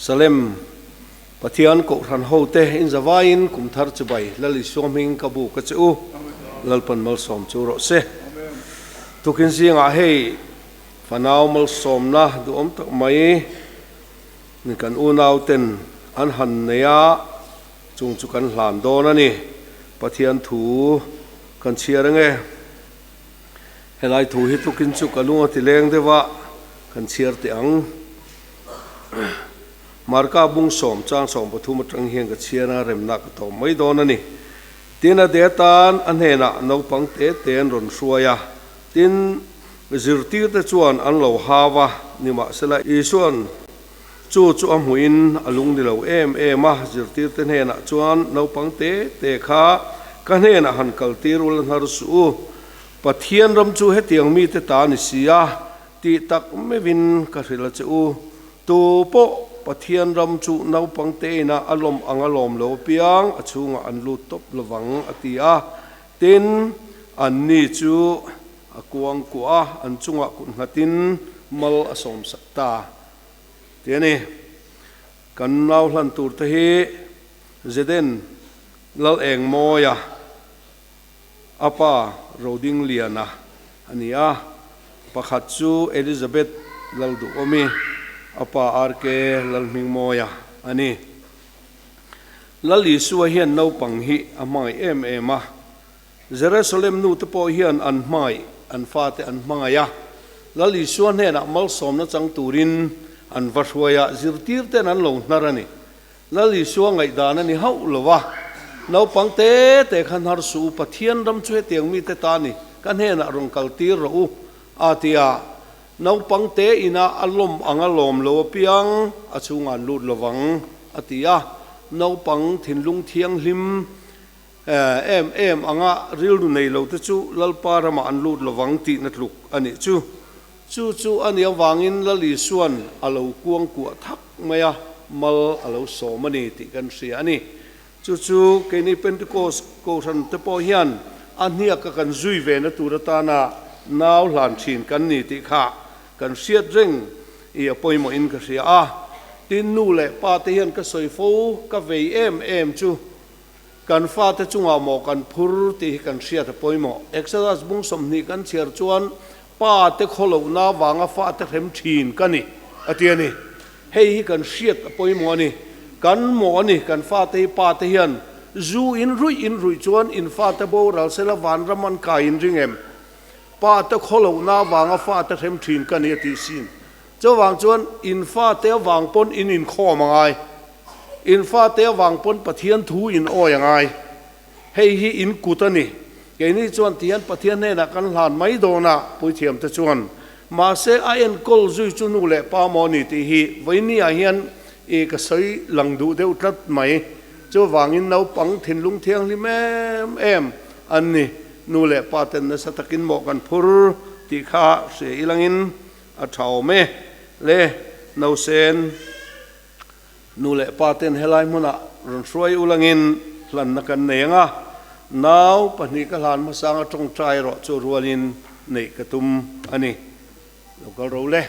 Salem Pathian ko ran hote in zavain kum thar chubai lali soming kabu ka chu lalpan mal som chu ro se tukin zinga hei fanau mal som na du om tak mai ni kan unau ten an han neya chung chu kan hlan don ani Pathian thu kan chiarange helai thu hi tukin chu kalunga tileng dewa kan chiar te ang marka bung som chang som pathum tang hiang ka chiana remna ka to mai don ani tina detan anhena no pang te ten ron suaya tin zirti te chuan an lo hawa nima sela isuan chu amuin alung ni lo em ma zirti te hena chuan no pang te kha kan hena han kal tirul har su Pathian ram chu he tiang mi te ta ni sia ti tak me vin ka rila chu tu po Pathian ram chu nau pang te na alom angalom lo piang achunga an lu top lawang atia tin an ni chu akuang kwa an chunga kun hatin mal asom sakta tiani kan nau hlan tur te hi zeden lal eng moya apa roding liana ania pakhat chu Elizabeth laldu omi apa arke lalming moya ani lali suwa hian no pang hi amai ma Jerusalem nu te po hian an mai an fate an mangaya lali suwa ne na mal som na chang turin an varhuaya zirtir ten an lo narani lali suwa ngai dana ni hau lowa no pang te khan har su Pathian ram chu tiang mi te tani kan he na rong kal tir ro atia no pang te ina alom angalom lo piang achunga lut lowang atia no pang thinlung thiang hlim em anga ril du nei lo te chu lalpa rama an lut lowang ti na tluk ani chu ani awangin lali suan alo kuang ku thak maya mal alo so mani ti kan sia ani chu ke ni Pentecost ko ran te po hian ania ka kan zui ve na turata na naw hlan thin kan ni ti kha kan siat reng i apoimo in ka sia tin nu le pa te hian ka soifo ka ve em chu kan fa te chunga mo kan phur ti kan sia te poimo Exodus bung som ni kan chiar chuan pa te kholo na wanga fa te rem thin kani atiani hei hi kan siat apoimo ani kan mo ani kan fa te pa te hian zu in rui chuan in fa te bo ral sela van raman ka in ringem pa te kholo na wanga fa te rem thin kani ti sin chawang chuan in fa te wang pon in kho mangai in fa te wang pon Pathian thu in oyangai hei hi in kutani ke ni chuan tian Pathian ne na kan hlan mai do na pui thiam te chuan ma se aen kol zui chu nu le pa mo ni ti hi voini a hian e ka soi lang du deu tlat mai chu wangin no pang thin lung thiang li em anni nu le pa ten na satakin mo kan phur ti kha se ilangin a thau me le no sen nu le pa ten helai muna ron suai ulangin hlan na kan nenga naw pani ka hlan ma sanga tong trai ro chu rualin nei katum ani lokal ro le